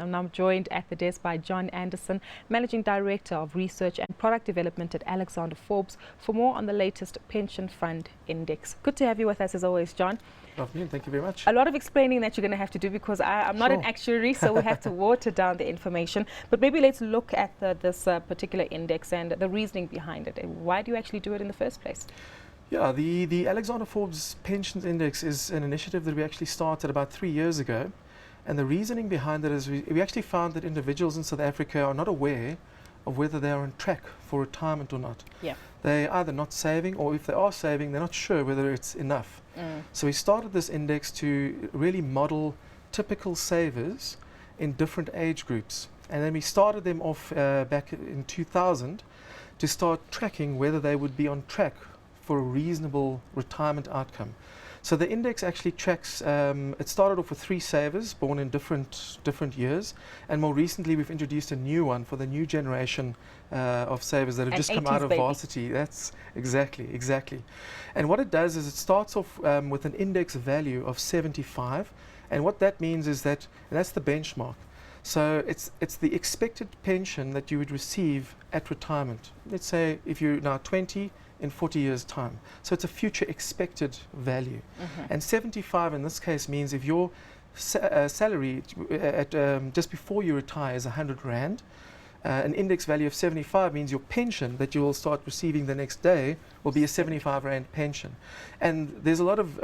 and I'm joined at the desk by John Anderson, Managing Director of Research and Product Development at Alexander Forbes, for more on the latest pension fund index. Good to have you with us as always, John. Good afternoon, thank you very much. A lot of explaining that you're going to have to do because I'm not an actuary, so we have to water down the information. But maybe let's look at this particular index and the reasoning behind it. Why do you actually do it in the first place? Yeah, the Alexander Forbes Pensions Index is an initiative that we actually started about 3 years ago. And the reasoning behind it is we actually found that individuals in South Africa are not aware of whether they are on track for retirement or not. Yeah. They're either not saving, or if they are saving, they're not sure whether it's enough. So we started this index to really model typical savers in different age groups. And then we started them off back in 2000 to start tracking whether they would be on track for a reasonable retirement outcome. So the index actually tracks, it started off with 3 savers born in different years, and more recently we've introduced a new one for the new generation of savers that have just come out of varsity. That's exactly. And what it does is it starts off with an index value of 75, and what that means is that, and that's the benchmark. So it's the expected pension that you would receive at retirement. Let's say if you're now 20, in 40 years' time. So it's a future expected value. And 75 in this case means if your salary at just before you retire is 100 Rand, an index value of 75 means your pension that you will start receiving the next day will be a 75 Rand pension. And there's a lot of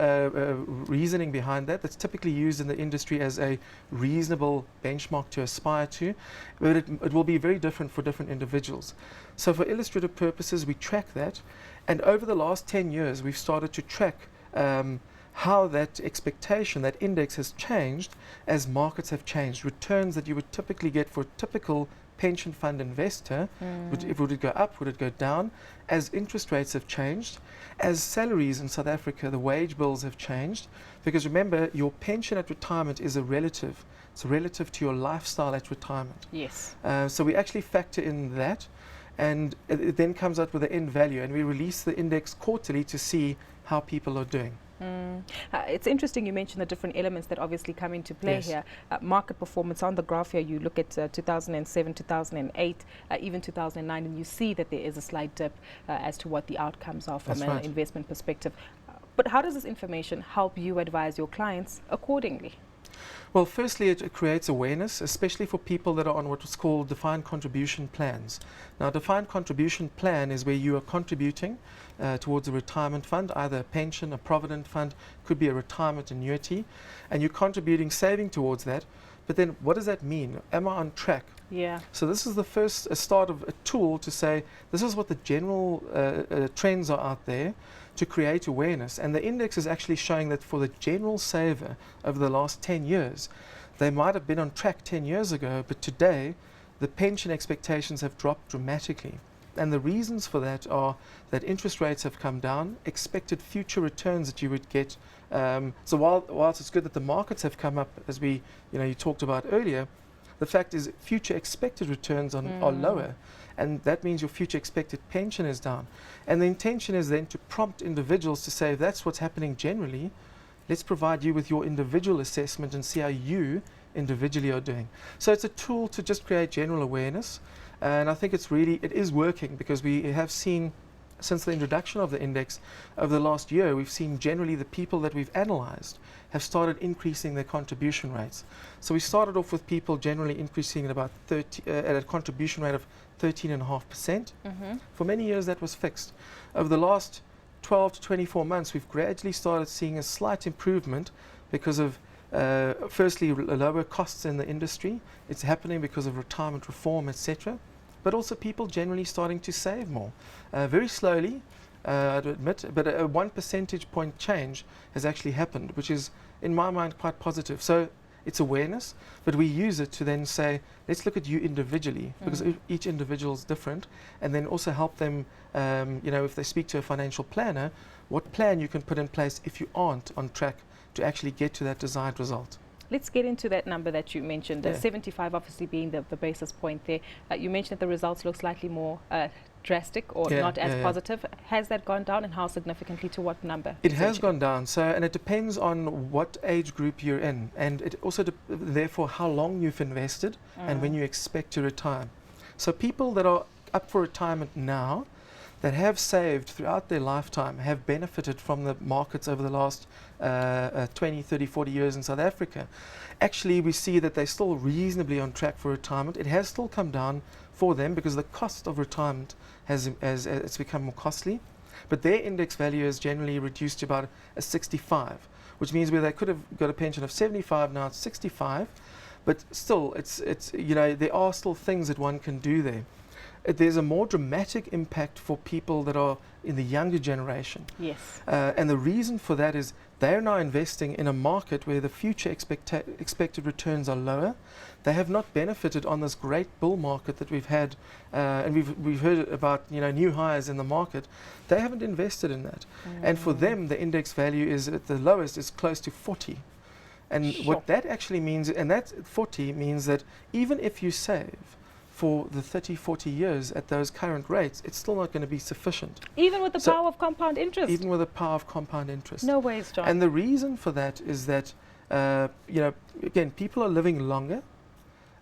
reasoning behind that that's typically used in the industry as a reasonable benchmark to aspire to, but it will be very different for different individuals. So for illustrative purposes, we track that, and over the last 10 years we've started to track how that expectation, that index has changed as markets have changed. Returns that you would typically get for a typical pension fund investor, would it go up, would it go down, as interest rates have changed, as salaries in South Africa, the wage bills have changed, because remember, your pension at retirement is it's relative to your lifestyle at retirement. Yes. So we actually factor in that, and it then comes out with the end value, and we release the index quarterly to see how people are doing. It's interesting you mentioned the different elements that obviously come into play here. Market performance on the graph here, you look at 2007, 2008, even 2009, and you see that there is a slight dip as to what the outcomes are from an investment perspective. But how does this information help you advise your clients accordingly? Well, firstly, it creates awareness, especially for people that are on what is called defined contribution plans. Now, a defined contribution plan is where you are contributing towards a retirement fund, either a pension, a provident fund, could be a retirement annuity, and you're contributing, saving towards that. But then what does that mean? Am I on track? Yeah. So this is the first start of a tool to say, this is what the general trends are out there, to create awareness. And the index is actually showing that for the general saver over the last 10 years, they might have been on track 10 years ago, but today the pension expectations have dropped dramatically. And the reasons for that are that interest rates have come down, expected future returns that you would get. So whilst it's good that the markets have come up, as you talked about earlier, the fact is future expected returns are lower, and that means your future expected pension is down. And the intention is then to prompt individuals to say, if that's what's happening generally, let's provide you with your individual assessment and see how you individually are doing. So it's a tool to just create general awareness, and I think it is working, because we have seen, since the introduction of the index over the last year, we've seen generally the people that we've analyzed have started increasing their contribution rates. So we started off with people generally increasing at about at a contribution rate of 13.5%. For many years that was fixed. Over the last 12 to 24 months, we've gradually started seeing a slight improvement because of firstly lower costs in the industry. It's happening because of retirement reform, etc. But also people generally starting to save more. Very slowly, I'd admit, but a 1 percentage point change has actually happened, which is, in my mind, quite positive. So it's awareness, but we use it to then say, let's look at you individually, because each individual is different, and then also help them, if they speak to a financial planner, what plan you can put in place if you aren't on track to actually get to that desired result. Let's get into that number that you mentioned, 75 obviously being the basis point there. You mentioned that the results look slightly more drastic or not as positive. Has that gone down, and how significantly, to what number? It has gone down, and it depends on what age group you're in, and it also therefore how long you've invested and when you expect to retire. So people that are up for retirement now, that have saved throughout their lifetime, have benefited from the markets over the last 20, 30, 40 years in South Africa. Actually, we see that they're still reasonably on track for retirement. It has still come down for them because the cost of retirement has it's become more costly. But their index value is generally reduced to about a 65, which means where they could have got a pension of 75, now it's 65. But still, it's there are still things that one can do there. There's a more dramatic impact for people that are in the younger generation. Yes. And the reason for that is they're now investing in a market where the future expected returns are lower. They have not benefited on this great bull market that we've had, and we've heard about new highs in the market. They haven't invested in that. And for them, the index value is at the lowest is close to 40. And what that actually means, and that 40 means that even if you save for the 30, 40 years at those current rates, it's still not going to be sufficient. Even with the power of compound interest? Even with the power of compound interest. No ways, John. And the reason for that is that, again, people are living longer,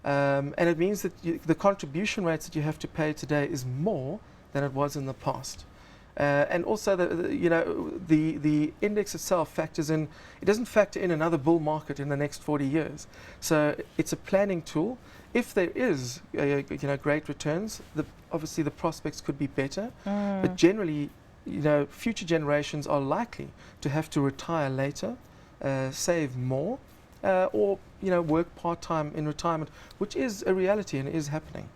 and it means that the contribution rates that you have to pay today is more than it was in the past. And also, the index itself factors in, it doesn't factor in another bull market in the next 40 years. So it's a planning tool. If there is, great returns, obviously the prospects could be better. But generally, future generations are likely to have to retire later, save more, or work part-time in retirement, which is a reality and is happening.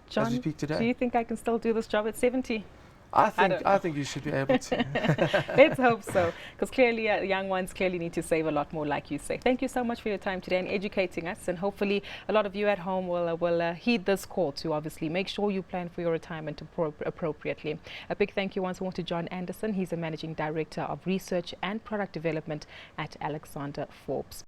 John, as we speak today. Do you think I can still do this job at 70? I think you should be able to. Let's hope so, because clearly young ones clearly need to save a lot more, like you say. Thank you so much for your time today and educating us, and hopefully a lot of you at home will heed this call to obviously make sure you plan for your retirement appropriately. A big thank you once more to John Anderson. He's a Managing Director of Research and Product Development at Alexander Forbes.